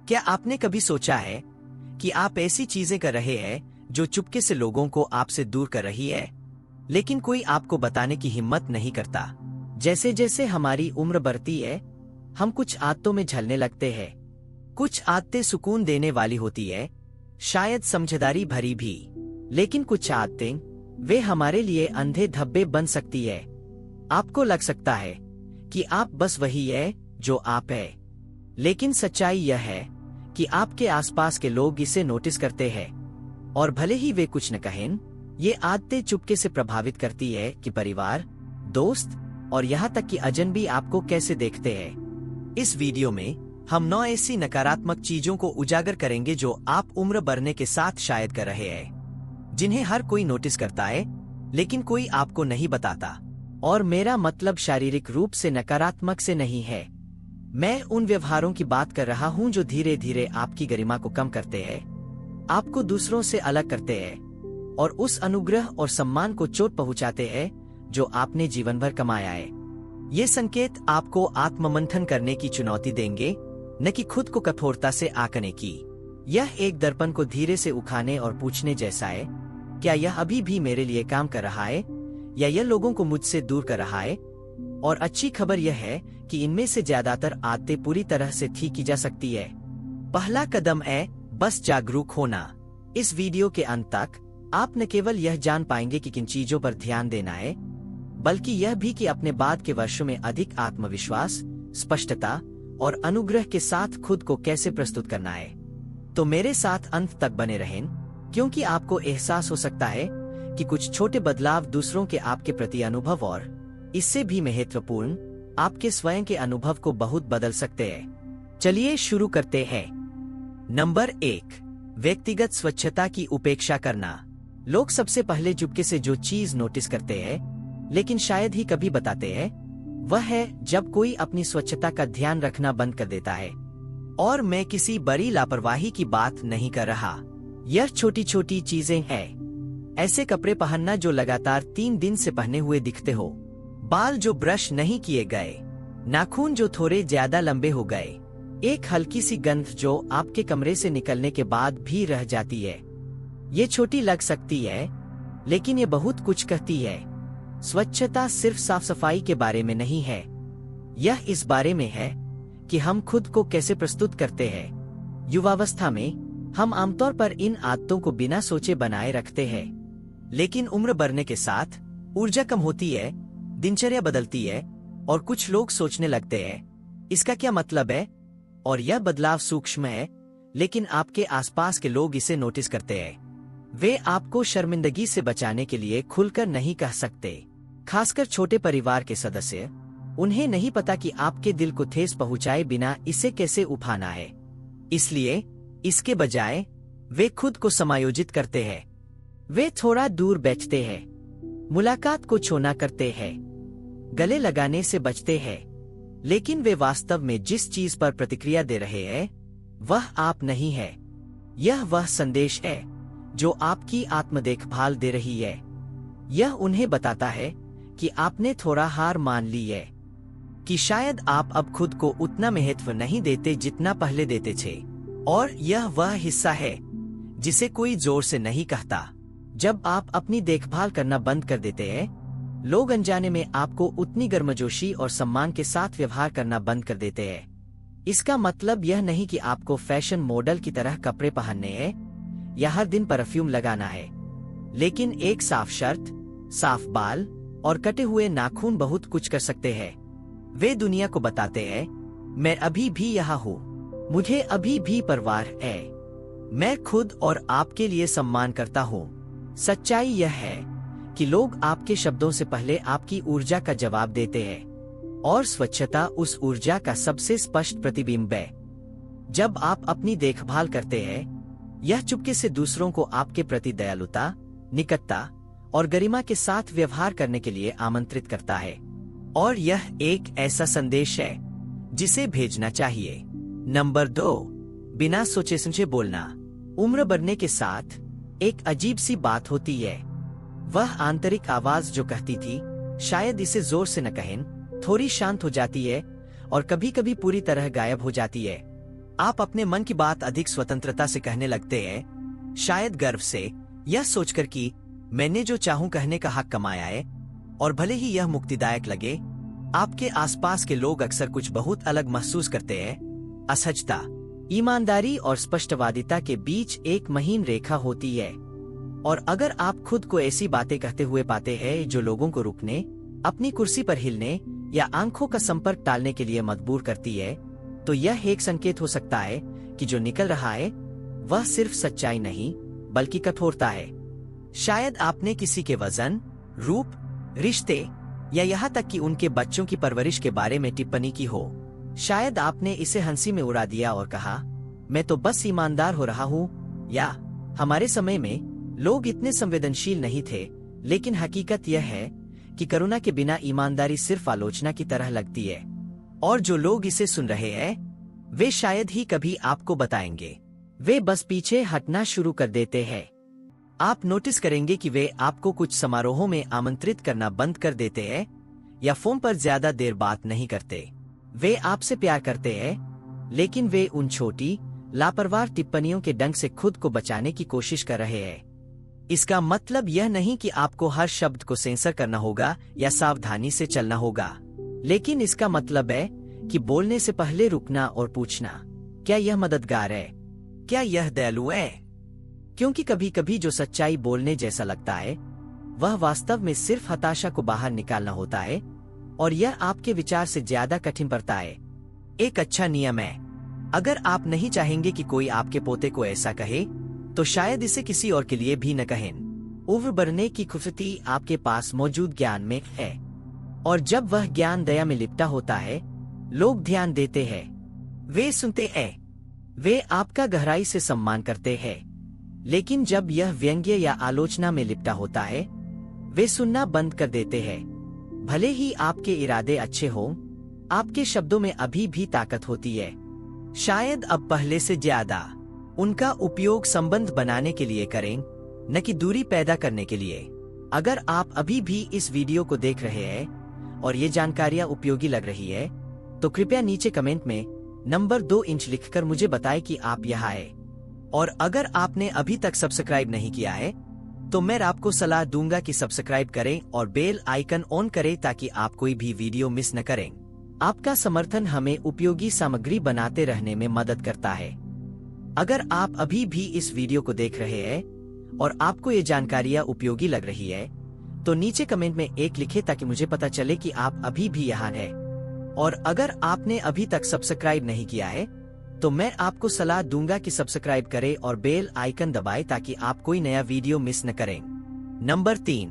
क्या आपने कभी सोचा है कि आप ऐसी चीजें कर रहे हैं जो चुपके से लोगों को आपसे दूर कर रही है, लेकिन कोई आपको बताने की हिम्मत नहीं करता? जैसे जैसे हमारी उम्र बढ़ती है, हम कुछ आदतों में ढलने लगते हैं। कुछ आदतें सुकून देने वाली होती है, शायद समझदारी भरी भी, लेकिन कुछ आदतें वे हमारे लिए अंधे धब्बे बन सकती है। आपको लग सकता है कि आप बस वही है जो आप है, लेकिन सच्चाई यह है कि आपके आसपास के लोग इसे नोटिस करते हैं, और भले ही वे कुछ न कहें, ये आदतें चुपके से प्रभावित करती है कि परिवार, दोस्त और यहाँ तक कि अजनबी आपको कैसे देखते हैं। इस वीडियो में हम 9 ऐसी नकारात्मक चीजों को उजागर करेंगे जो आप उम्र बढ़ने के साथ शायद कर रहे हैं, जिन्हें हर कोई नोटिस करता है लेकिन कोई आपको नहीं बताता। और मेरा मतलब शारीरिक रूप से नकारात्मक से नहीं है। मैं उन व्यवहारों की बात कर रहा हूं जो धीरे धीरे आपकी गरिमा को कम करते हैं, आपको दूसरों से अलग करते हैं और उस अनुग्रह और सम्मान को चोट पहुंचाते हैं जो आपने जीवन भर कमाया है। ये संकेत आपको आत्ममंथन करने की चुनौती देंगे, न कि खुद को कठोरता से आंकने की। यह एक दर्पण को धीरे से उखाड़ने और पूछने जैसा है, क्या यह अभी भी मेरे लिए काम कर रहा है या यह लोगों को मुझसे दूर कर रहा है? और अच्छी खबर यह है कि इनमें से ज्यादातर आदतें पूरी तरह से ठीक की जा सकती है। पहला कदम है बस जागरूक होना। इस वीडियो के अंत तक आप न केवल यह जान पाएंगे कि किन चीजों पर ध्यान देना है, बल्कि यह भी कि अपने बाद के वर्षों में अधिक आत्मविश्वास, स्पष्टता और अनुग्रह के साथ खुद को कैसे प्रस्तुत करना है। तो मेरे साथ अंत तक बने रहें, क्योंकि आपको एहसास हो सकता है कि कुछ छोटे बदलाव दूसरों के आपके प्रति अनुभव और इससे भी महत्वपूर्ण आपके स्वयं के अनुभव को बहुत बदल सकते हैं। चलिए शुरू करते हैं। नंबर 1, व्यक्तिगत स्वच्छता की उपेक्षा करना। लोग सबसे पहले चुपके से जो चीज नोटिस करते हैं, लेकिन शायद ही कभी बताते हैं, वह है जब कोई अपनी स्वच्छता का ध्यान रखना बंद कर देता है। और मैं किसी बड़ी लापरवाही की बात नहीं कर रहा। यह छोटी छोटी चीजें हैं। ऐसे कपड़े पहनना जो लगातार 3 दिन से पहने हुए दिखते हो, बाल जो ब्रश नहीं किए गए, नाखून जो थोड़े ज्यादा लंबे हो गए, एक हल्की सी गंध जो आपके कमरे से निकलने के बाद भी रह जाती है। ये छोटी लग सकती है, लेकिन ये बहुत कुछ कहती है। स्वच्छता सिर्फ साफ सफाई के बारे में नहीं है, यह इस बारे में है कि हम खुद को कैसे प्रस्तुत करते हैं। युवावस्था में हम आमतौर पर इन आदतों को बिना सोचे बनाए रखते हैं, लेकिन उम्र बढ़ने के साथ ऊर्जा कम होती है, दिनचर्या बदलती है और कुछ लोग सोचने लगते हैं, इसका क्या मतलब है? और यह बदलाव सूक्ष्म है, लेकिन आपके आसपास के लोग इसे नोटिस करते हैं। वे आपको शर्मिंदगी से बचाने के लिए खुलकर नहीं कह सकते, खासकर छोटे परिवार के सदस्य। उन्हें नहीं पता कि आपके दिल को ठेस पहुंचाए बिना इसे कैसे उठाना है। इसलिए इसके बजाय वे खुद को समायोजित करते हैं। वे थोड़ा दूर बैठते हैं, मुलाकात को छोना करते हैं, गले लगाने से बचते हैं, लेकिन वे वास्तव में जिस चीज पर प्रतिक्रिया दे रहे हैं, वह आप नहीं है। यह वह संदेश है जो आपकी आत्म देखभाल दे रही है। यह उन्हें बताता है कि आपने थोड़ा हार मान ली है, कि शायद आप अब खुद को उतना महत्व नहीं देते जितना पहले देते थे। और यह वह हिस्सा है जिसे कोई जोर से नहीं कहता। जब आप अपनी देखभाल करना बंद कर देते हैं, लोग अनजाने में आपको उतनी गर्मजोशी और सम्मान के साथ व्यवहार करना बंद कर देते हैं। इसका मतलब यह नहीं कि आपको फैशन मॉडल की तरह कपड़े पहनने हैं या हर दिन परफ्यूम लगाना है, लेकिन एक साफ शर्ट, साफ बाल और कटे हुए नाखून बहुत कुछ कर सकते हैं। वे दुनिया को बताते हैं, मैं अभी भी यहाँ हूँ, मुझे अभी भी परवाह है, मैं खुद और आपके लिए सम्मान करता हूँ। सच्चाई यह है कि लोग आपके शब्दों से पहले आपकी ऊर्जा का जवाब देते हैं, और स्वच्छता उस ऊर्जा का सबसे स्पष्ट प्रतिबिंब है। जब आप अपनी देखभाल करते हैं, यह चुपके से दूसरों को आपके प्रति दयालुता, निकटता और गरिमा के साथ व्यवहार करने के लिए आमंत्रित करता है। और यह एक ऐसा संदेश है जिसे भेजना चाहिए। नंबर 2, बिना सोचे समझे बोलना। उम्र बढ़ने के साथ एक अजीब सी बात होती है। वह आंतरिक आवाज जो कहती थी, शायद इसे जोर से न कहें, थोड़ी शांत हो जाती है और कभी कभी पूरी तरह गायब हो जाती है। आप अपने मन की बात अधिक स्वतंत्रता से कहने लगते हैं, शायद गर्व से, यह सोचकर कि मैंने जो चाहूं कहने का हक कमाया है। और भले ही यह मुक्तिदायक लगे, आपके आसपास के लोग अक्सर कुछ बहुत अलग महसूस करते हैं। असहजता, ईमानदारी और स्पष्टवादिता के बीच एक महीन रेखा होती है। और अगर आप खुद को ऐसी बातें कहते हुए पाते हैं जो लोगों को रुकने, अपनी कुर्सी पर हिलने या आंखों का संपर्क टालने के लिए मजबूर करती है, तो यह एक संकेत हो सकता है कि जो निकल रहा है वह सिर्फ सच्चाई नहीं बल्कि कठोरता है। शायद आपने किसी के वजन, रूप, रिश्ते या यहाँ तक कि उनके बच्चों की परवरिश के बारे में टिप्पणी की हो। शायद आपने इसे हंसी में उड़ा दिया और कहा, मैं तो बस ईमानदार हो रहा हूँ। या हमारे समय में लोग इतने संवेदनशील नहीं थे, लेकिन हकीकत यह है कि करुणा के बिना ईमानदारी सिर्फ आलोचना की तरह लगती है। और जो लोग इसे सुन रहे हैं, वे शायद ही कभी आपको बताएंगे। वे बस पीछे हटना शुरू कर देते हैं। आप नोटिस करेंगे कि वे आपको कुछ समारोहों में आमंत्रित करना बंद कर देते हैं या फोन पर ज्यादा देर बात नहीं करते। वे आपसे प्यार करते हैं, लेकिन वे उन छोटी, लापरवाह टिप्पणियों के डंक से खुद को बचाने की कोशिश कर रहे हैं। इसका मतलब यह नहीं कि आपको हर शब्द को सेंसर करना होगा या सावधानी से चलना होगा, लेकिन इसका मतलब है कि बोलने से पहले रुकना और पूछना, क्या यह मददगार है? क्या यह दयालु है? क्योंकि कभी कभी जो सच्चाई बोलने जैसा लगता है, वह वास्तव में सिर्फ हताशा को बाहर निकालना होता है, और यह आपके विचार से ज्यादा कठिन पड़ता है। एक अच्छा नियम है, अगर आप नहीं चाहेंगे कि कोई आपके पोते को ऐसा कहे, तो शायद इसे किसी और के लिए भी न कहें। उम्र बढ़ने की खूबसूरती आपके पास मौजूद ज्ञान में है, और जब वह ज्ञान दया में लिपटा होता है, लोग ध्यान देते हैं, वे सुनते हैं, वे आपका गहराई से सम्मान करते हैं। लेकिन जब यह व्यंग्य या आलोचना में लिपटा होता है, वे सुनना बंद कर देते हैं। भले ही आपके इरादे अच्छे हों, आपके शब्दों में अभी भी ताकत होती है। शायद अब पहले से ज्यादा उनका उपयोग संबंध बनाने के लिए करें, न कि दूरी पैदा करने के लिए। अगर आप अभी भी इस वीडियो को देख रहे हैं और ये जानकारियां उपयोगी लग रही है, तो कृपया नीचे कमेंट में नंबर 2 इंच लिखकर मुझे बताएं कि आप यहाँ हैं। और अगर आपने अभी तक सब्सक्राइब नहीं किया है, तो मैं आपको सलाह दूंगा कि सब्सक्राइब करें और बेल आइकन ऑन करें ताकि आप कोई भी वीडियो मिस न करें। आपका समर्थन हमें उपयोगी सामग्री बनाते रहने में मदद करता है। अगर आप अभी भी इस वीडियो को देख रहे हैं और आपको ये जानकारियां उपयोगी लग रही है, तो नीचे कमेंट में 1 लिखें ताकि मुझे पता चले कि आप अभी भी यहाँ हैं। और अगर आपने अभी तक सब्सक्राइब नहीं किया है, तो मैं आपको सलाह दूंगा कि सब्सक्राइब करें और बेल आइकन दबाएं ताकि आप कोई नया वीडियो मिस न करें। नंबर 3,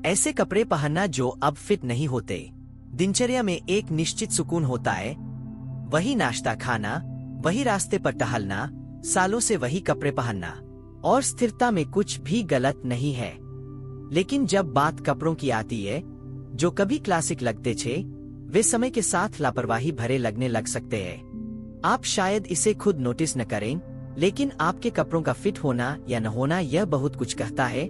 ऐसे कपड़े पहनना जो अब फिट नहीं होते। दिनचर्या में एक निश्चित सुकून होता है, वही नाश्ता खाना, वही रास्ते पर टहलना, सालों से वही कपड़े पहनना, और स्थिरता में कुछ भी गलत नहीं है। लेकिन जब बात कपड़ों की आती है जो कभी क्लासिक लगते थे, वे समय के साथ लापरवाही भरे लगने लग सकते हैं। आप शायद इसे खुद नोटिस न करें, लेकिन आपके कपड़ों का फिट होना या न होना यह बहुत कुछ कहता है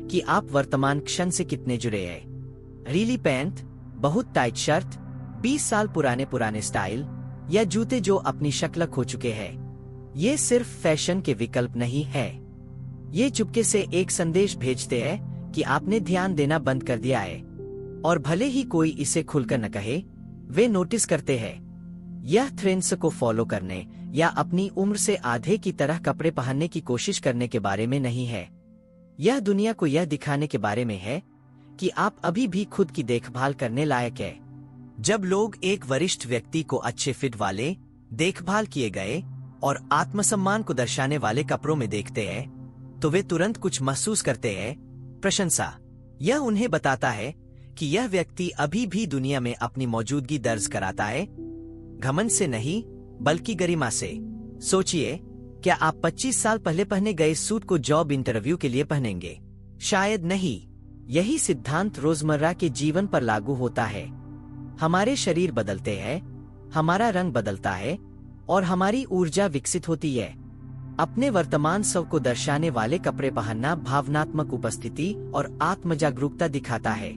कि आप वर्तमान क्षण से कितने जुड़े हैं। रीली पैंट, बहुत टाइट शर्ट, 20 साल पुराने स्टाइल, या जूते जो अपनी शक्ल खो चुके हैं, ये सिर्फ फैशन के विकल्प नहीं है। ये चुपके से एक संदेश भेजते हैं कि आपने ध्यान देना बंद कर दिया है। और भले ही कोई इसे खुलकर न कहे, वे नोटिस करते हैं। यह ट्रेंड्स को फॉलो करने या अपनी उम्र से आधे की तरह कपड़े पहनने की कोशिश करने के बारे में नहीं है। यह दुनिया को यह दिखाने के बारे में है कि आप अभी भी खुद की देखभाल करने लायक है। जब लोग एक वरिष्ठ व्यक्ति को अच्छे फिट वाले, देखभाल किए गए और आत्मसम्मान को दर्शाने वाले कपड़ों में देखते हैं, तो वे तुरंत कुछ महसूस करते हैं, प्रशंसा। यह उन्हें बताता है कि यह व्यक्ति अभी भी दुनिया में अपनी मौजूदगी दर्ज कराता है, घमंड से नहीं बल्कि गरिमा से। सोचिए, क्या आप 25 साल पहले पहने गए सूट को जॉब इंटरव्यू के लिए पहनेंगे? शायद नहीं। यही सिद्धांत रोजमर्रा के जीवन पर लागू होता है। हमारे शरीर बदलते हैं, हमारा रंग बदलता है और हमारी ऊर्जा विकसित होती है। अपने वर्तमान स्व को दर्शाने वाले कपड़े पहनना भावनात्मक उपस्थिति और आत्मजागरूकता दिखाता है।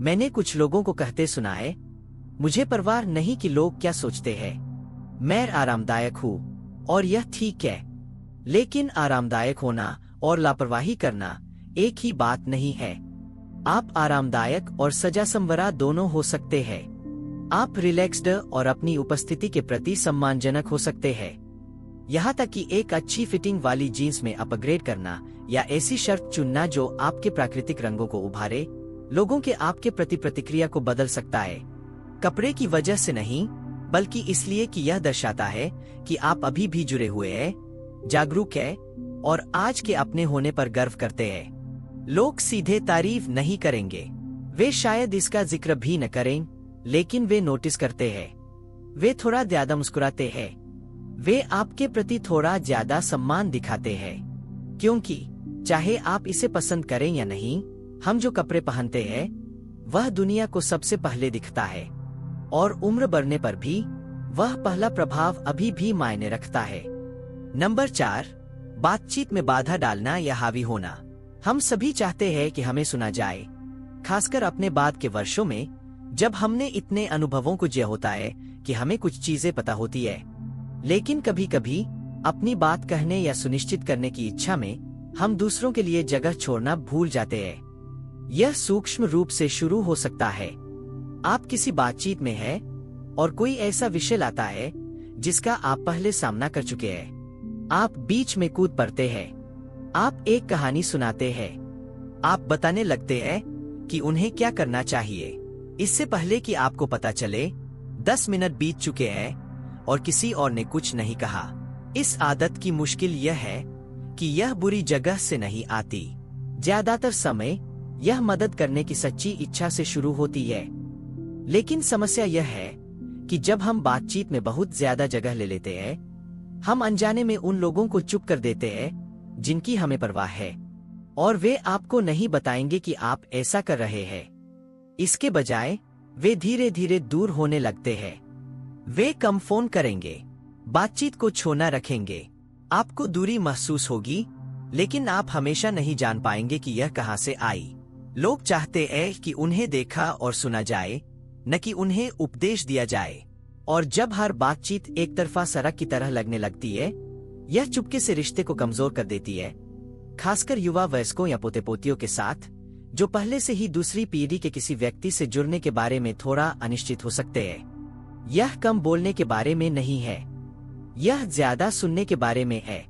मैंने कुछ लोगों को कहते सुना है, मुझे परवाह नहीं कि लोग क्या सोचते हैं, मैं आरामदायक हूँ। और यह ठीक है। लेकिन आरामदायक होना और लापरवाही करना एक ही बात नहीं है। आप आरामदायक और सजा संवरा दोनों हो सकते हैं। आप रिलैक्स्ड और अपनी उपस्थिति के प्रति सम्मानजनक हो सकते हैं। यहाँ तक कि एक अच्छी फिटिंग वाली जीन्स में अपग्रेड करना या ऐसी शर्ट चुनना जो आपके प्राकृतिक रंगों को उभारे, लोगों के आपके प्रति प्रतिक्रिया को बदल सकता है। कपड़े की वजह से नहीं, बल्कि इसलिए कि यह दर्शाता है कि आप अभी भी जुड़े हुए हैं, जागरूक हैं और आज के अपने होने पर गर्व करते हैं। लोग सीधे तारीफ नहीं करेंगे, वे शायद इसका जिक्र भी न करें, लेकिन वे नोटिस करते हैं। वे थोड़ा ज्यादा मुस्कुराते हैं, वे आपके प्रति थोड़ा ज्यादा सम्मान दिखाते हैं, क्योंकि चाहे आप इसे पसंद करें या नहीं, हम जो कपड़े पहनते हैं वह दुनिया को सबसे पहले दिखता है, और उम्र बढ़ने पर भी वह पहला प्रभाव अभी भी मायने रखता है। नंबर 4, बातचीत में बाधा डालना या हावी होना। हम सभी चाहते हैं कि हमें सुना जाए, खासकर अपने बाद के वर्षों में, जब हमने इतने अनुभवों को जिया होता है कि हमें कुछ चीजें पता होती है। लेकिन कभी कभी अपनी बात कहने या सुनिश्चित करने की इच्छा में हम दूसरों के लिए जगह छोड़ना भूल जाते हैं। यह सूक्ष्म रूप से शुरू हो सकता है। आप किसी बातचीत में हैं और कोई ऐसा विषय लाता है जिसका आप पहले सामना कर चुके हैं। आप बीच में कूद पड़ते हैं। आप एक कहानी सुनाते हैं। आप बताने लगते हैं कि उन्हें क्या करना चाहिए, इससे पहले कि आपको पता चले 10 मिनट बीत चुके हैं और किसी और ने कुछ नहीं कहा। इस आदत की मुश्किल यह है कि यह बुरी जगह से नहीं आती। ज्यादातर समय यह मदद करने की सच्ची इच्छा से शुरू होती है। लेकिन समस्या यह है कि जब हम बातचीत में बहुत ज्यादा जगह ले लेते हैं, हम अनजाने में उन लोगों को चुप कर देते हैं जिनकी हमें परवाह है, और वे आपको नहीं बताएंगे कि आप ऐसा कर रहे हैं। इसके बजाय वे धीरे धीरे दूर होने लगते हैं। वे कम फोन करेंगे, बातचीत को छोना रखेंगे। आपको दूरी महसूस होगी, लेकिन आप हमेशा नहीं जान पाएंगे कि यह कहां से आई। लोग चाहते हैं कि उन्हें देखा और सुना जाए, न कि उन्हें उपदेश दिया जाए। और जब हर बातचीत एक तरफा सड़क की तरह लगने लगती है, यह चुपके से रिश्ते को कमजोर कर देती है, खासकर युवा वयस्कों या पोते पोतियों के साथ, जो पहले से ही दूसरी पीढ़ी के किसी व्यक्ति से जुड़ने के बारे में थोड़ा अनिश्चित हो सकते हैं। यह कम बोलने के बारे में नहीं है, यह ज्यादा सुनने के बारे में है।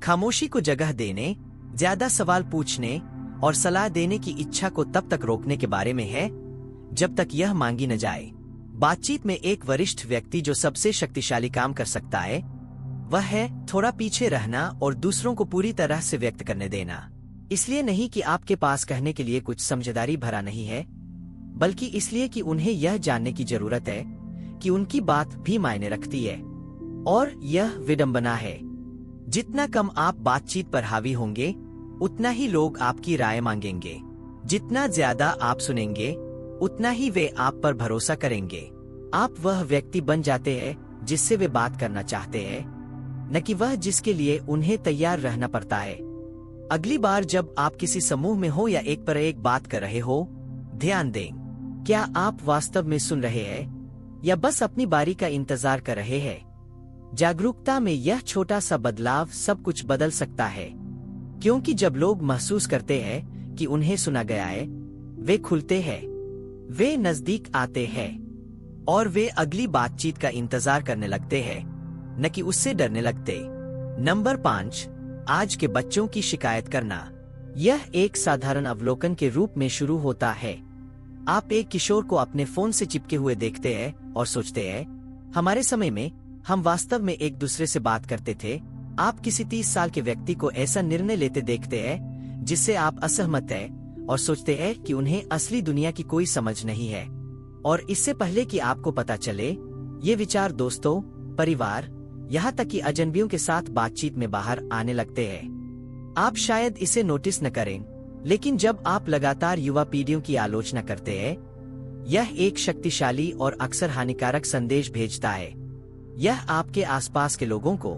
खामोशी को जगह देने, ज्यादा सवाल पूछने और सलाह देने की इच्छा को तब तक रोकने के बारे में है जब तक यह मांगी न जाए। बातचीत में एक वरिष्ठ व्यक्ति जो सबसे शक्तिशाली काम कर सकता है, वह है थोड़ा पीछे रहना और दूसरों को पूरी तरह से व्यक्त करने देना। इसलिए नहीं कि आपके पास कहने के लिए कुछ समझदारी भरा नहीं है, बल्कि इसलिए कि उन्हें यह जानने की जरूरत है कि उनकी बात भी मायने रखती है। और यह विडंबना है, जितना कम आप बातचीत पर हावी होंगे, उतना ही लोग आपकी राय मांगेंगे। जितना ज्यादा आप सुनेंगे, उतना ही वे आप पर भरोसा करेंगे। आप वह व्यक्ति बन जाते हैं जिससे वे बात करना चाहते हैं, न कि वह जिसके लिए उन्हें तैयार रहना पड़ता है। अगली बार जब आप किसी समूह में हो या एक पर एक बात कर रहे हो, ध्यान दें, क्या आप वास्तव में सुन रहे हैं या बस अपनी बारी का इंतजार कर रहे हैं। जागरूकता में यह छोटा सा बदलाव सब कुछ बदल सकता है, क्योंकि जब लोग महसूस करते हैं कि उन्हें सुना गया है, वे खुलते हैं, वे नजदीक आते हैं और वे अगली बातचीत का इंतजार करने लगते हैं, न कि उससे डरने लगते। नंबर 5, आज के बच्चों की शिकायत करना। यह एक साधारण अवलोकन के रूप में शुरू होता है। आप एक किशोर को अपने फोन से चिपके हुए देखते हैं और सोचते हैं, हमारे समय में हम वास्तव में एक दूसरे से बात करते थे। आप किसी 30 साल के व्यक्ति को ऐसा निर्णय लेते देखते हैं जिससे आप असहमत हैं और सोचते हैं कि उन्हें असली दुनिया की कोई समझ नहीं है। और इससे पहले कि आपको पता चले, ये विचार दोस्तों, परिवार, यहाँ तक कि अजनबियों के साथ बातचीत में बाहर आने लगते हैं। आप शायद इसे नोटिस न करें, लेकिन जब आप लगातार युवा पीढ़ियों की आलोचना करते हैं, यह एक शक्तिशाली और अक्सर हानिकारक संदेश भेजता है। यह आपके आसपास के लोगों को,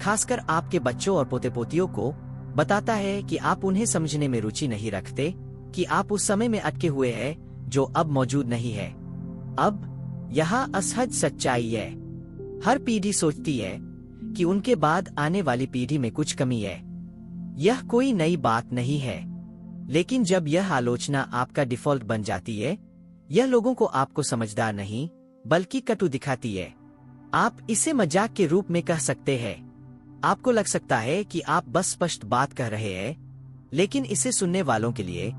खासकर आपके बच्चों और पोते पोतियों को, बताता है कि आप उन्हें समझने में रुचि नहीं रखते, कि आप उस समय में अटके हुए हैं जो अब मौजूद नहीं है। अब यहाँ असहज सच्चाई है। हर पीढ़ी सोचती है कि उनके बाद आने वाली पीढ़ी में कुछ कमी है। यह कोई नई बात नहीं है, लेकिन जब यह आलोचना आपका डिफॉल्ट बन जाती है, यह लोगों को आपको समझदार नहीं बल्कि कटु दिखाती है। आप इसे मजाक के रूप में कह सकते हैं। आपको लग सकता है कि आप बस स्पष्ट बात कह रहे हैं, लेकिन इसे सुनने वालों के लिए,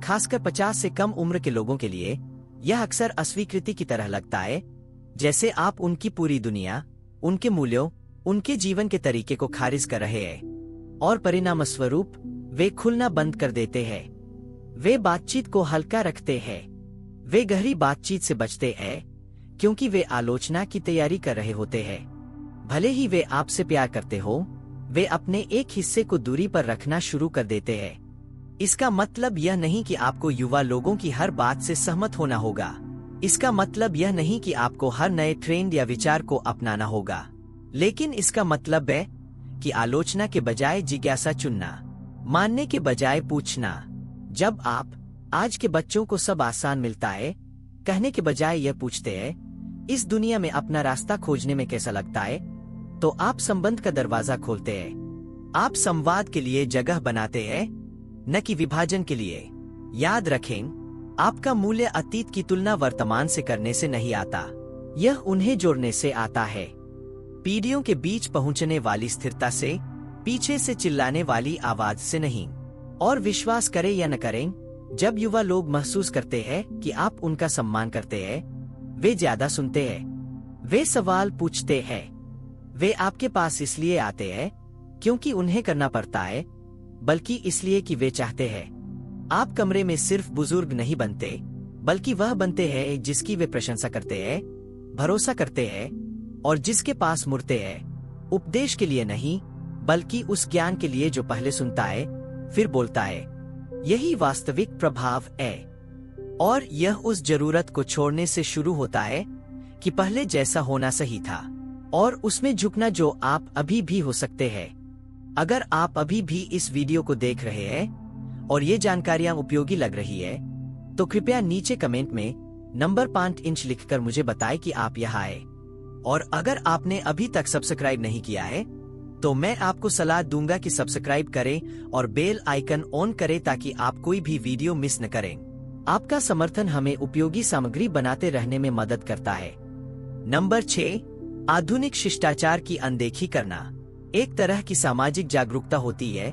खासकर 50 से कम उम्र के लोगों के लिए, यह अक्सर अस्वीकृति की तरह लगता है, जैसे आप उनकी पूरी दुनिया, उनके मूल्यों, उनके जीवन के तरीके को खारिज कर रहे हैं, और परिणामस्वरूप वे खुलना बंद कर देते हैं। वे बातचीत को हल्का रखते हैं। वे गहरी बातचीत से बचते हैं क्योंकि वे आलोचना की तैयारी कर रहे होते हैं। भले ही वे आपसे प्यार करते हो, वे अपने एक हिस्से को दूरी पर रखना शुरू कर देते हैं। इसका मतलब यह नहीं कि आपको युवा लोगों की हर बात से सहमत होना होगा। इसका मतलब यह नहीं कि आपको हर नए ट्रेंड या विचार को अपनाना होगा, लेकिन इसका मतलब है कि आलोचना के बजाय जिज्ञासा चुनना, मानने के बजाय पूछना। जब आप आज के बच्चों को सब आसान मिलता है कहने के बजाय यह पूछते हैं, इस दुनिया में अपना रास्ता खोजने में कैसा लगता है, तो आप संबंध का दरवाजा खोलते हैं। आप संवाद के लिए जगह बनाते हैं, न कि विभाजन के लिए। याद रखें, आपका मूल्य अतीत की तुलना वर्तमान से करने से नहीं आता, यह उन्हें जोड़ने से आता है। पीढ़ियों के बीच पहुंचने वाली स्थिरता से, पीछे से चिल्लाने वाली आवाज से नहीं। और विश्वास करें या न करें, जब युवा लोग महसूस करते हैं कि आप उनका सम्मान करते हैं, वे ज्यादा सुनते हैं, वे सवाल पूछते हैं, वे आपके पास इसलिए आते हैं क्योंकि उन्हें करना पड़ता है, बल्कि इसलिए कि वे चाहते हैं। आप कमरे में सिर्फ बुजुर्ग नहीं बनते, बल्कि वह बनते हैं जिसकी वे प्रशंसा करते हैं, भरोसा करते हैं, और जिसके पास मुड़ते हैं, उपदेश के लिए नहीं, बल्कि उस ज्ञान के लिए जो पहले सुनता है फिर बोलता है। यही वास्तविक प्रभाव है, और यह उस जरूरत को छोड़ने से शुरू होता है कि पहले जैसा होना सही था, और उसमें झुकना जो आप अभी भी हो सकते हैं। अगर आप अभी भी इस वीडियो को देख रहे हैं और ये जानकारियां उपयोगी लग रही है, तो कृपया नीचे कमेंट में नंबर 5 इंच लिखकर मुझे बताएं कि आप यहाँ आए। और अगर आपने अभी तक सब्सक्राइब नहीं किया है, तो मैं आपको सलाह दूंगा कि सब्सक्राइब करें और बेल आइकन ऑन करें ताकि आप कोई भी वीडियो मिस न करें। आपका समर्थन हमें उपयोगी सामग्री बनाते रहने में मदद करता है। नंबर 6, आधुनिक शिष्टाचार की अनदेखी करना। एक तरह की सामाजिक जागरूकता होती है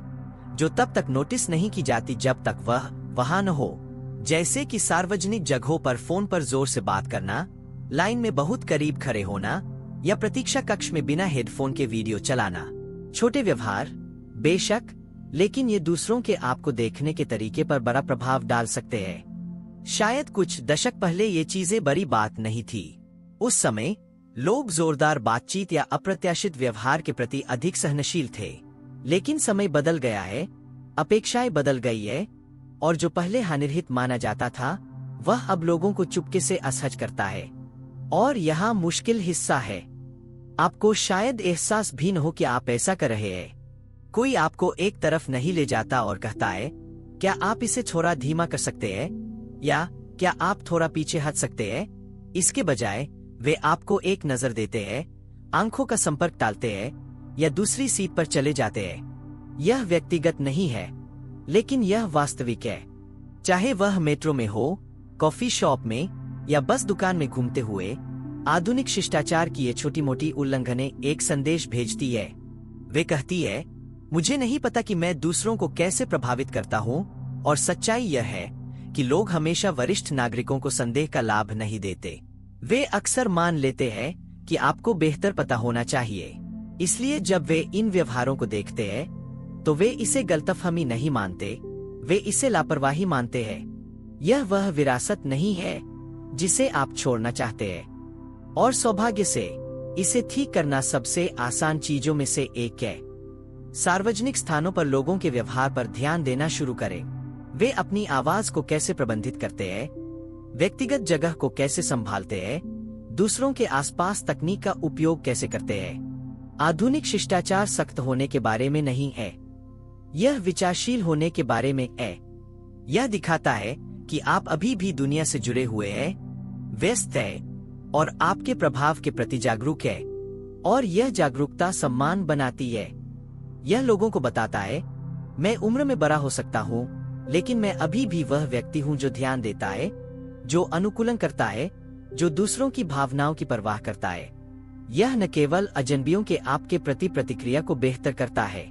जो तब तक नोटिस नहीं की जाती जब तक वह वहां न हो। जैसे कि सार्वजनिक जगहों पर फोन पर जोर से बात करना, लाइन में बहुत करीब खड़े होना, या प्रतीक्षा कक्ष में बिना हेडफोन के वीडियो चलाना। छोटे व्यवहार बेशक, लेकिन ये दूसरों के आपको देखने के तरीके पर बड़ा प्रभाव डाल सकते हैं। शायद कुछ दशक पहले ये चीजें बड़ी बात नहीं थी। उस समय लोग जोरदार बातचीत या अप्रत्याशित व्यवहार के प्रति अधिक सहनशील थे। लेकिन समय बदल गया है, अपेक्षाएं बदल गई है, और जो पहले हानिरहित माना जाता था वह अब लोगों को चुपके से असहज करता है। और यहाँ मुश्किल हिस्सा है, आपको शायद एहसास भी न हो कि आप ऐसा कर रहे हैं। कोई आपको एक तरफ नहीं ले जाता और कहता है, क्या आप इसे थोड़ा धीमा कर सकते हैं, या क्या आप थोड़ा पीछे हट सकते हैं। इसके बजाय वे आपको एक नजर देते हैं, आंखों का संपर्क टालते हैं, या दूसरी सीट पर चले जाते हैं। यह व्यक्तिगत नहीं है, लेकिन यह वास्तविक है। चाहे वह मेट्रो में हो, कॉफी शॉप में, या बस दुकान में घूमते हुए, आधुनिक शिष्टाचार की ये छोटी मोटी उल्लंघनें एक संदेश भेजती है। वे कहती है, मुझे नहीं पता कि मैं दूसरों को कैसे प्रभावित करता हूँ, और सच्चाई यह है कि लोग हमेशा वरिष्ठ नागरिकों को संदेह का लाभ नहीं देते। वे अक्सर मान लेते हैं कि आपको बेहतर पता होना चाहिए, इसलिए जब वे इन व्यवहारों को देखते हैं तो वे इसे गलतफहमी नहीं मानते, वे इसे लापरवाही मानते हैं। यह वह विरासत नहीं है जिसे आप छोड़ना चाहते हैं, और सौभाग्य से इसे ठीक करना सबसे आसान चीजों में से एक है। सार्वजनिक स्थानों पर लोगों के व्यवहार पर ध्यान देना शुरू करें। वे अपनी आवाज को कैसे प्रबंधित करते हैं, व्यक्तिगत जगह को कैसे संभालते हैं, दूसरों के आसपास तकनीक का उपयोग कैसे करते हैं। आधुनिक शिष्टाचार सख्त होने के बारे में नहीं है, यह विचारशील होने के बारे में है। यह दिखाता है कि आप अभी भी दुनिया से जुड़े हुए हैं, व्यस्त हैं, और आपके प्रभाव के प्रति जागरूक है। और यह जागरूकता सम्मान बनाती है। यह लोगों को बताता है, मैं उम्र में बड़ा हो सकता हूँ, लेकिन मैं अभी भी वह व्यक्ति हूँ जो ध्यान देता है, जो अनुकूलन करता है, जो दूसरों की भावनाओं की परवाह करता है। यह न केवल अजनबियों के आपके प्रति प्रतिक्रिया को बेहतर करता है,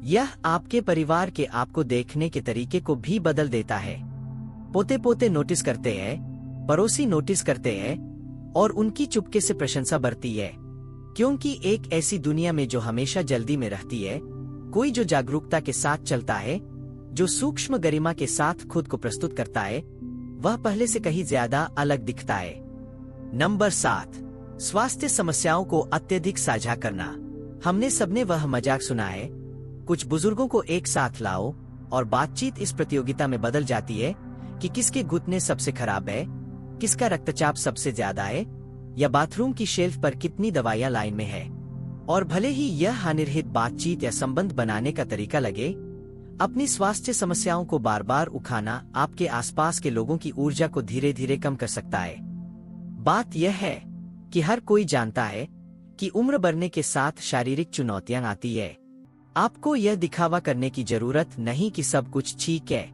यह आपके परिवार के आपको देखने के तरीके को भी बदल देता है। पोते पोते नोटिस करते हैं, पड़ोसी नोटिस करते हैं, और उनकी चुपके से प्रशंसा बढ़ती है। क्योंकि एक ऐसी दुनिया में जो हमेशा जल्दी में रहती है, कोई जो जागरूकता के साथ चलता है, जो सूक्ष्म गरिमा के साथ खुद को प्रस्तुत करता है, वह पहले से कहीं ज्यादा अलग दिखता है। नंबर 7, स्वास्थ्य समस्याओं को अत्यधिक साझा करना। हमने सबने वह मजाक सुना है, कुछ बुजुर्गों को एक साथ लाओ और बातचीत इस प्रतियोगिता में बदल जाती है कि किसके घुटने सबसे खराब है, किसका रक्तचाप सबसे ज्यादा है, या बाथरूम की शेल्फ पर कितनी दवाइयां लाइन में है। और भले ही यह हानिरहित बातचीत या संबंध बनाने का तरीका लगे, अपनी स्वास्थ्य समस्याओं को बार बार उखाना आपके आसपास के लोगों की ऊर्जा को धीरे धीरे कम कर सकता है। बात यह है कि हर कोई जानता है कि उम्र बढ़ने के साथ शारीरिक चुनौतियां आती है। आपको यह दिखावा करने की जरूरत नहीं कि सब कुछ ठीक है,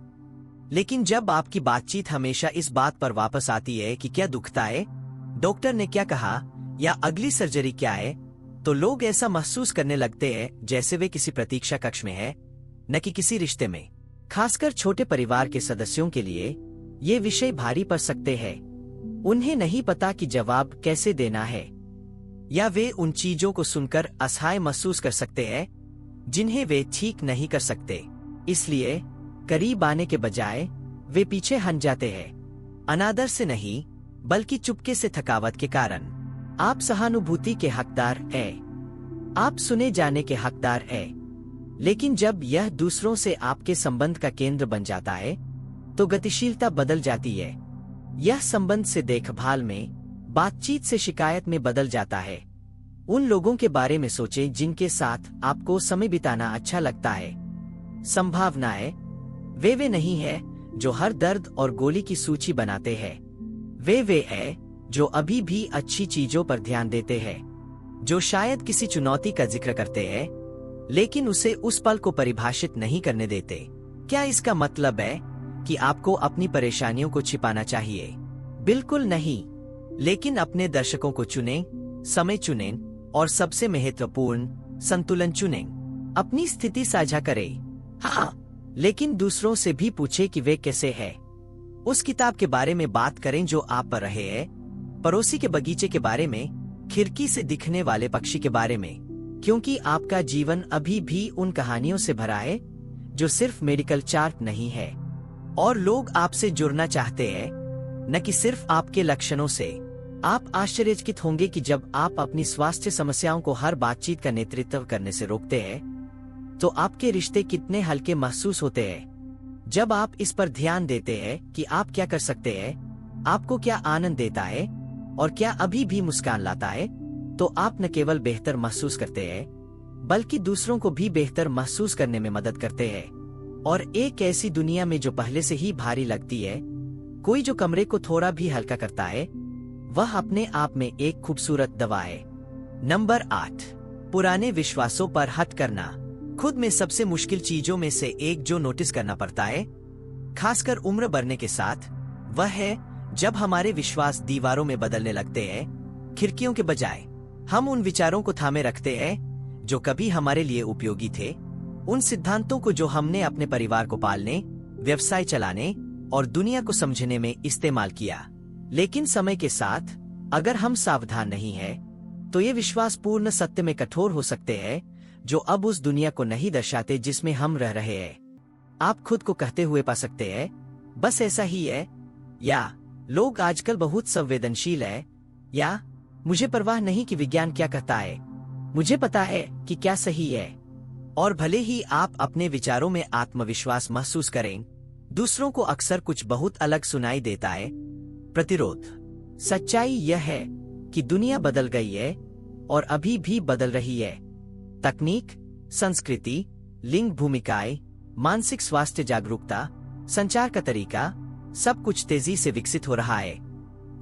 लेकिन जब आपकी बातचीत हमेशा इस बात पर वापस आती है कि क्या दुखता है, डॉक्टर ने क्या कहा, या अगली सर्जरी क्या है, तो लोग ऐसा महसूस करने लगते हैं जैसे वे किसी प्रतीक्षा कक्ष में है, न कि किसी रिश्ते में। खासकर छोटे परिवार के सदस्यों के लिए ये विषय भारी पड़ सकते हैं। उन्हें नहीं पता कि जवाब कैसे देना है, या वे उन चीजों को सुनकर असहाय महसूस कर सकते हैं जिन्हें वे ठीक नहीं कर सकते। इसलिए करीब आने के बजाय वे पीछे हट जाते हैं, अनादर से नहीं बल्कि चुपके से, थकावट के कारण। आप सहानुभूति के हकदार हैं, आप सुने जाने के हकदार हैं, लेकिन जब यह दूसरों से आपके संबंध का केंद्र बन जाता है तो गतिशीलता बदल जाती है। यह संबंध से देखभाल में, बातचीत से शिकायत में बदल जाता है। उन लोगों के बारे में सोचें जिनके साथ आपको समय बिताना अच्छा लगता है। संभावनाएं वे नहीं है जो हर दर्द और गोली की सूची बनाते हैं। वे है जो अभी भी अच्छी चीजों पर ध्यान देते हैं, जो शायद किसी चुनौती का जिक्र करते हैं लेकिन उसे उस पल को परिभाषित नहीं करने देते। क्या इसका मतलब है कि आपको अपनी परेशानियों को छिपाना चाहिए? बिल्कुल नहीं, लेकिन अपने दर्शकों को चुनें, समय चुनें, और सबसे महत्वपूर्ण, संतुलन चुनें। अपनी स्थिति साझा करें, हाँ, लेकिन दूसरों से भी पूछें कि वे कैसे हैं। उस किताब के बारे में बात करें जो आप पढ़ रहे हैं, पड़ोसी के बगीचे के बारे में, खिड़की से दिखने वाले पक्षी के बारे में, क्योंकि आपका जीवन अभी भी उन कहानियों से भरा है जो सिर्फ मेडिकल चार्ट नहीं है। और लोग आपसे जुड़ना चाहते हैं, न कि सिर्फ आपके लक्षणों से। आप आश्चर्यचकित होंगे कि जब आप अपनी स्वास्थ्य समस्याओं को हर बातचीत का नेतृत्व करने से रोकते हैं, तो आपके रिश्ते कितने हल्के महसूस होते हैं। जब आप इस पर ध्यान देते हैं कि आप क्या कर सकते हैं, आपको क्या आनंद देता है, और क्या अभी भी मुस्कान लाता है, तो आप न केवल बेहतर महसूस करते हैं, बल्कि दूसरों को भी बेहतर महसूस करने में मदद करते हैं। और एक ऐसी दुनिया में जो पहले से ही भारी लगती है, कोई जो कमरे को थोड़ा भी हल्का करता है, वह अपने आप में एक खूबसूरत दवा है। नंबर 8, पुराने विश्वासों पर हट करना। खुद में सबसे मुश्किल चीजों में से एक जो नोटिस करना पड़ता है, खासकर उम्र बढ़ने के साथ, वह है जब हमारे विश्वास दीवारों में बदलने लगते हैं, खिड़कियों के बजाय। हम उन विचारों को थामे रखते हैं जो कभी हमारे लिए उपयोगी थे, उन सिद्धांतों को जो हमने अपने परिवार को पालने, व्यवसाय चलाने और दुनिया को समझने में इस्तेमाल किया। लेकिन समय के साथ अगर हम सावधान नहीं हैं, तो ये विश्वास पूर्ण सत्य में कठोर हो सकते हैं जो अब उस दुनिया को नहीं दर्शाते जिसमें हम रह रहे हैं। आप खुद को कहते हुए पा सकते हैं, बस ऐसा ही है, या लोग आजकल बहुत संवेदनशील है, या मुझे परवाह नहीं कि विज्ञान क्या कहता है, मुझे पता है कि क्या सही है। और भले ही आप अपने विचारों में आत्मविश्वास महसूस करें, दूसरों को अक्सर कुछ बहुत अलग सुनाई देता है। प्रतिरोध। सच्चाई यह है कि दुनिया बदल गई है और अभी भी बदल रही है। तकनीक, संस्कृति, लिंग भूमिकाएं, मानसिक स्वास्थ्य जागरूकता, संचार का तरीका, सब कुछ तेजी से विकसित हो रहा है।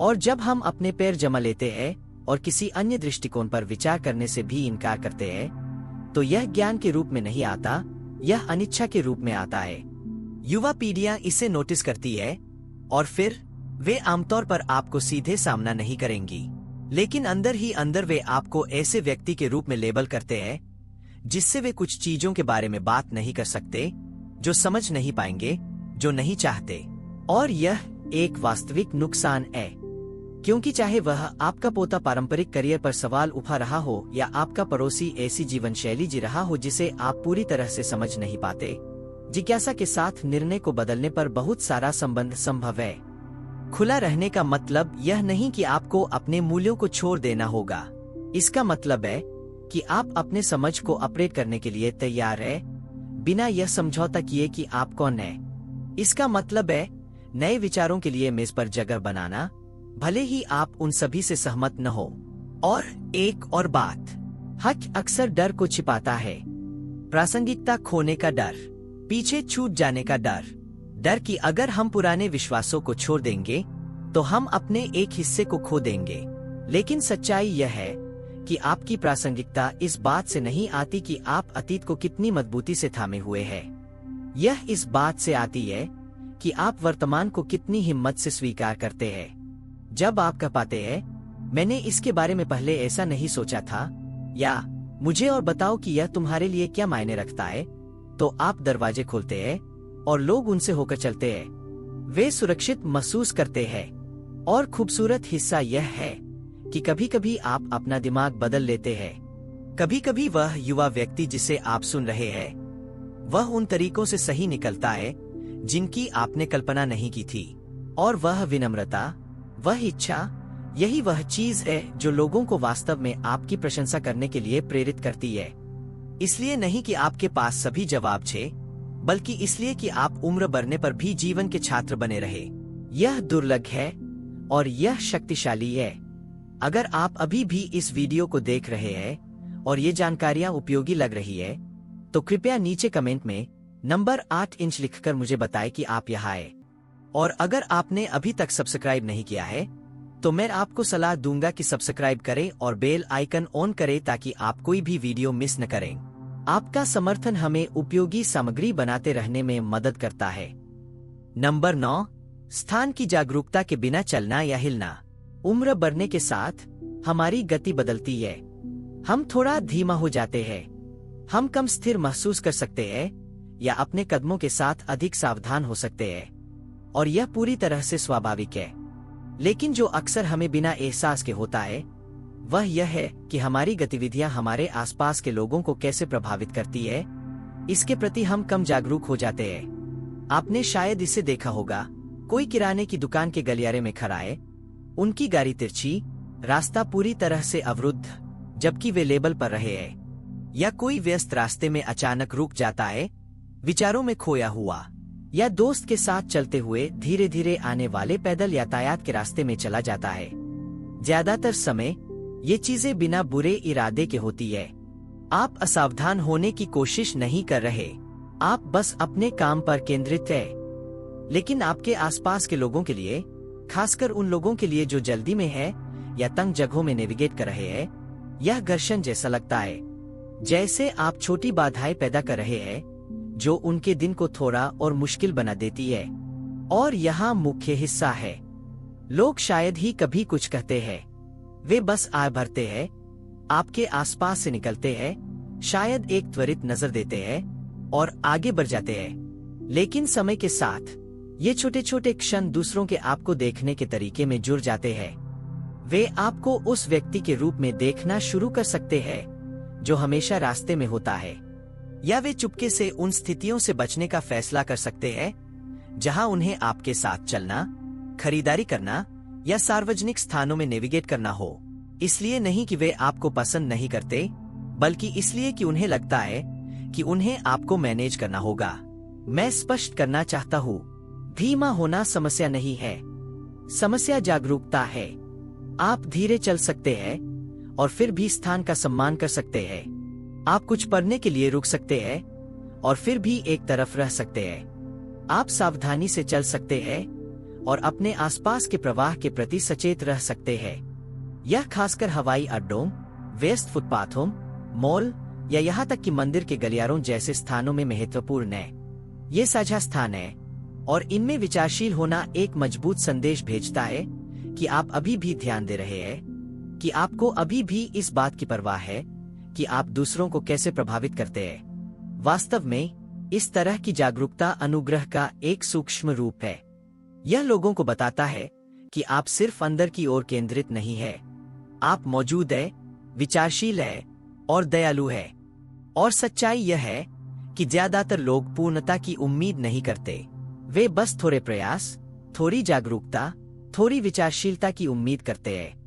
और जब हम अपने पैर जमा लेते हैं और किसी अन्य दृष्टिकोण पर विचार करने से भी इनकार करते हैं, तो यह ज्ञान के रूप में नहीं आता, यह अनिच्छा के रूप में आता है। युवा पीढ़ियां इसे नोटिस करती है और फिर वे आमतौर पर आपको सीधे सामना नहीं करेंगी, लेकिन अंदर ही अंदर वे आपको ऐसे व्यक्ति के रूप में लेबल करते हैं जिससे वे कुछ चीजों के बारे में बात नहीं कर सकते, जो समझ नहीं पाएंगे, जो नहीं चाहते। और यह एक वास्तविक नुकसान है, क्योंकि चाहे वह आपका पोता पारंपरिक करियर पर सवाल उठा रहा हो या आपका पड़ोसी ऐसी जीवन शैली जी रहा हो जिसे आप पूरी तरह से समझ नहीं पाते, जिज्ञासा के साथ निर्णय को बदलने पर बहुत सारा संबंध संभव है। खुला रहने का मतलब यह नहीं कि आपको अपने मूल्यों को छोड़ देना होगा। इसका मतलब है कि आप अपने समझ को अपडेट करने के लिए तैयार है, बिना यह समझौता किए कि आप कौन है। इसका मतलब है नए विचारों के लिए मेज पर जगह बनाना, भले ही आप उन सभी से सहमत न हो। और एक और बात, हक अक्सर डर को छिपाता है। प्रासंगिकता खोने का डर, पीछे छूट जाने का डर कि अगर हम पुराने विश्वासों को छोड़ देंगे तो हम अपने एक हिस्से को खो देंगे। लेकिन सच्चाई यह है कि आपकी प्रासंगिकता इस बात से नहीं आती कि आप अतीत को कितनी मजबूती से थामे हुए हैं। यह इस बात से आती है कि आप वर्तमान को कितनी हिम्मत से स्वीकार करते हैं। जब आप कह पाते हैं, मैंने इसके बारे में पहले ऐसा नहीं सोचा था, या मुझे और बताओ कि यह तुम्हारे लिए क्या मायने रखता है, तो आप दरवाजे खोलते हैं और लोग उनसे होकर चलते हैं। वे सुरक्षित महसूस करते हैं। और खूबसूरत हिस्सा यह है कि कभी कभी आप अपना दिमाग बदल लेते हैं। कभी कभी वह युवा व्यक्ति जिसे आप सुन रहे हैं, वह उन तरीकों से सही निकलता है जिनकी आपने कल्पना नहीं की थी। और वह विनम्रता, वह इच्छा, यही वह चीज है जो लोगों को वास्तव में आपकी प्रशंसा करने के लिए प्रेरित करती है। इसलिए नहीं कि आपके पास सभी जवाब थे, बल्कि इसलिए कि आप उम्र बढ़ने पर भी जीवन के छात्र बने रहे। यह दुर्लभ है और यह शक्तिशाली है। अगर आप अभी भी इस वीडियो को देख रहे हैं और ये जानकारियां उपयोगी लग रही है, तो कृपया नीचे कमेंट में नंबर 8 इंच लिखकर मुझे बताएं कि आप यहाँ आए। और अगर आपने अभी तक सब्सक्राइब नहीं किया है, तो मैं आपको सलाह दूंगा कि सब्सक्राइब करें और बेल आइकन ऑन करें ताकि आप कोई भी वीडियो मिस न करें। आपका समर्थन हमें उपयोगी सामग्री बनाते रहने में मदद करता है। नंबर 9, स्थान की जागरूकता के बिना चलना या हिलना। उम्र बढ़ने के साथ हमारी गति बदलती है। हम थोड़ा धीमा हो जाते हैं, हम कम स्थिर महसूस कर सकते हैं या अपने कदमों के साथ अधिक सावधान हो सकते हैं, और यह पूरी तरह से स्वाभाविक है। लेकिन जो अक्सर हमें बिना एहसास के होता है, वह यह है कि हमारी गतिविधियां हमारे आसपास के लोगों को कैसे प्रभावित करती है, इसके प्रति हम कम जागरूक हो जाते हैं। आपने शायद इसे देखा होगा, कोई किराने की दुकान के गलियारे में खड़ा है, उनकी गाड़ी तिरछी, रास्ता पूरी तरह से अवरुद्ध, जबकि वे लेबल पर रहे हैं। या कोई व्यस्त रास्ते में अचानक रुक जाता है, विचारों में खोया हुआ, या दोस्त के साथ चलते हुए धीरे धीरे आने वाले पैदल यातायात के रास्ते में चला जाता है। ज्यादातर समय ये चीजें बिना बुरे इरादे के होती है। आप असावधान होने की कोशिश नहीं कर रहे, आप बस अपने काम पर केंद्रित है। लेकिन आपके आसपास के लोगों के लिए, खासकर उन लोगों के लिए जो जल्दी में है या तंग जगहों में नेविगेट कर रहे हैं, यह घर्षण जैसा लगता है। जैसे आप छोटी बाधाएं पैदा कर रहे हैं जो उनके दिन को थोड़ा और मुश्किल बना देती है। और यहाँ मुख्य हिस्सा है, लोग शायद ही कभी कुछ कहते हैं, वे बस आए भरते हैं, आपके आसपास से निकलते हैं, शायद एक त्वरित नजर देते हैं और आगे बढ़ जाते हैं। लेकिन समय के साथ ये छोटे छोटे क्षण दूसरों के आपको देखने के तरीके में जुड़ जाते हैं। वे आपको उस व्यक्ति के रूप में देखना शुरू कर सकते हैं जो हमेशा रास्ते में होता है, या वे चुपके से उन स्थितियों से बचने का फैसला कर सकते हैं जहां उन्हें आपके साथ चलना, खरीदारी करना या सार्वजनिक स्थानों में नेविगेट करना हो। इसलिए नहीं कि वे आपको पसंद नहीं करते, बल्कि इसलिए कि उन्हें लगता है कि उन्हें आपको मैनेज करना होगा। मैं स्पष्ट करना चाहता हूँ, धीमा होना समस्या नहीं है, समस्या जागरूकता है। आप धीरे चल सकते हैं और फिर भी स्थान का सम्मान कर सकते हैं। आप कुछ पढ़ने के लिए रुक सकते हैं और फिर भी एक तरफ रह सकते हैं। आप सावधानी से चल सकते हैं और अपने आसपास के प्रवाह के प्रति सचेत रह सकते हैं। यह खासकर हवाई अड्डों, व्यस्त फुटपाथों, मॉल या यहाँ तक कि मंदिर के गलियारों जैसे स्थानों में महत्वपूर्ण है। ये साझा स्थान है और इनमें विचारशील होना एक मजबूत संदेश भेजता है कि आप अभी भी ध्यान दे रहे हैं, कि आपको अभी भी इस बात की परवाह है कि आप दूसरों को कैसे प्रभावित करते हैं। वास्तव में इस तरह की जागरूकता अनुग्रह का एक सूक्ष्म रूप है। यह लोगों को बताता है कि आप सिर्फ अंदर की ओर केंद्रित नहीं है, आप मौजूद है, विचारशील है और दयालु है। और सच्चाई यह है कि ज्यादातर लोग पूर्णता की उम्मीद नहीं करते, वे बस थोड़े प्रयास, थोड़ी जागरूकता, थोड़ी विचारशीलता की उम्मीद करते हैं।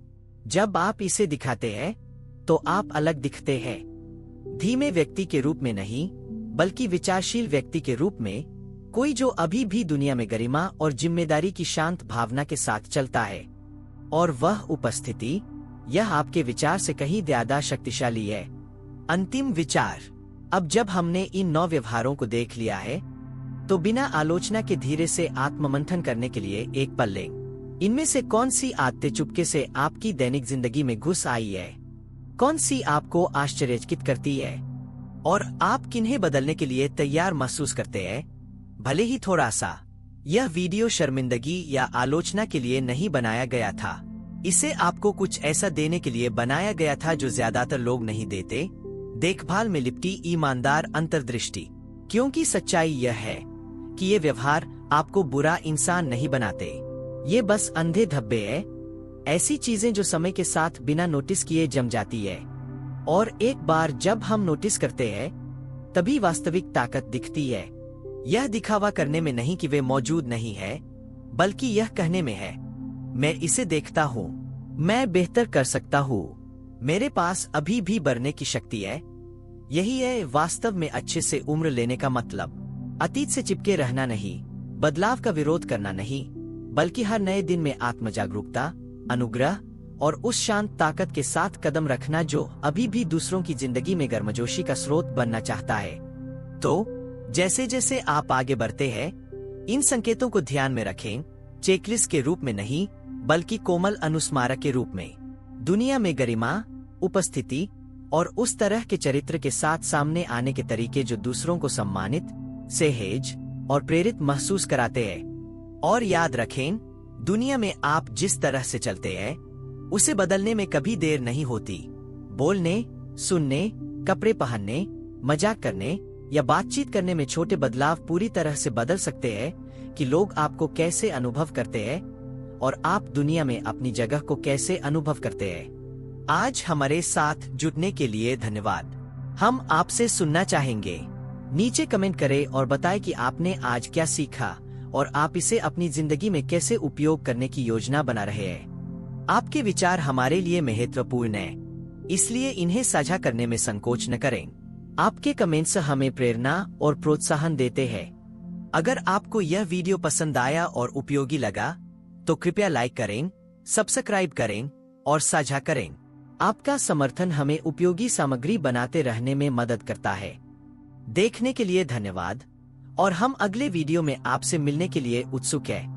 जब आप इसे दिखाते हैं तो आप अलग दिखते हैं, धीमे व्यक्ति के रूप में नहीं बल्कि विचारशील व्यक्ति के रूप में, कोई जो अभी भी दुनिया में गरिमा और जिम्मेदारी की शांत भावना के साथ चलता है। और वह उपस्थिति, यह आपके विचार से कहीं ज्यादा शक्तिशाली है। अंतिम विचार, अब जब हमने इन 9 व्यवहारों को देख लिया है तो बिना आलोचना के धीरे से आत्ममंथन करने के लिए एक पल लें। इनमें से कौन सी आदतें चुपके से आपकी दैनिक जिंदगी में घुस आई है, कौन सी आपको आश्चर्यचकित करती है और आप किन्हें बदलने के लिए तैयार महसूस करते हैं, भले ही थोड़ा सा। यह वीडियो शर्मिंदगी या आलोचना के लिए नहीं बनाया गया था, इसे आपको कुछ ऐसा देने के लिए बनाया गया था जो ज्यादातर लोग नहीं देते, देखभाल में लिपटी ईमानदार अंतर्दृष्टि। क्योंकि सच्चाई यह है कि ये व्यवहार आपको बुरा इंसान नहीं बनाते, ये बस अंधे धब्बे है, ऐसी चीजें जो समय के साथ बिना नोटिस किए जम जाती है। और एक बार जब हम नोटिस करते हैं तभी वास्तविक ताकत दिखती है। यह दिखावा करने में नहीं कि वे मौजूद नहीं है, बल्कि यह कहने में है, मैं इसे देखता हूँ, मैं बेहतर कर सकता हूँ, मेरे पास अभी भी बढ़ने की शक्ति है। यही है वास्तव में अच्छे से उम्र लेने का मतलब। अतीत से चिपके रहना नहीं, बदलाव का विरोध करना नहीं, बल्कि हर नए दिन में आत्म जागरूकता, अनुग्रह और उस शांत ताकत के साथ कदम रखना जो अभी भी दूसरों की जिंदगी में गर्मजोशी का स्रोत बनना चाहता है। तो जैसे जैसे आप आगे बढ़ते हैं, इन संकेतों को ध्यान में रखें, चेकलिस्ट के रूप में नहीं बल्कि कोमल अनुस्मारक के रूप में। दुनिया में गरिमा, उपस्थिति और उस तरह के चरित्र के साथ सामने आने के तरीके जो दूसरों को सम्मानित, सहज और प्रेरित महसूस कराते हैं। और याद रखें, दुनिया में आप जिस तरह से चलते हैं उसे बदलने में कभी देर नहीं होती। बोलने, सुनने, कपड़े पहनने, मजाक करने या बातचीत करने में छोटे बदलाव पूरी तरह से बदल सकते हैं कि लोग आपको कैसे अनुभव करते हैं और आप दुनिया में अपनी जगह को कैसे अनुभव करते हैं। आज हमारे साथ जुड़ने के लिए धन्यवाद। हम आपसे सुनना चाहेंगे। नीचे कमेंट करें और बताएं कि आपने आज क्या सीखा और आप इसे अपनी जिंदगी में कैसे उपयोग करने की योजना बना रहे हैं। आपके विचार हमारे लिए महत्वपूर्ण हैं, इसलिए इन्हें साझा करने में संकोच न करें। आपके कमेंट्स हमें प्रेरणा और प्रोत्साहन देते हैं। अगर आपको यह वीडियो पसंद आया और उपयोगी लगा तो कृपया लाइक करें, सब्सक्राइब करें और साझा करें। आपका समर्थन हमें उपयोगी सामग्री बनाते रहने में मदद करता है। देखने के लिए धन्यवाद और हम अगले वीडियो में आपसे मिलने के लिए उत्सुक हैं।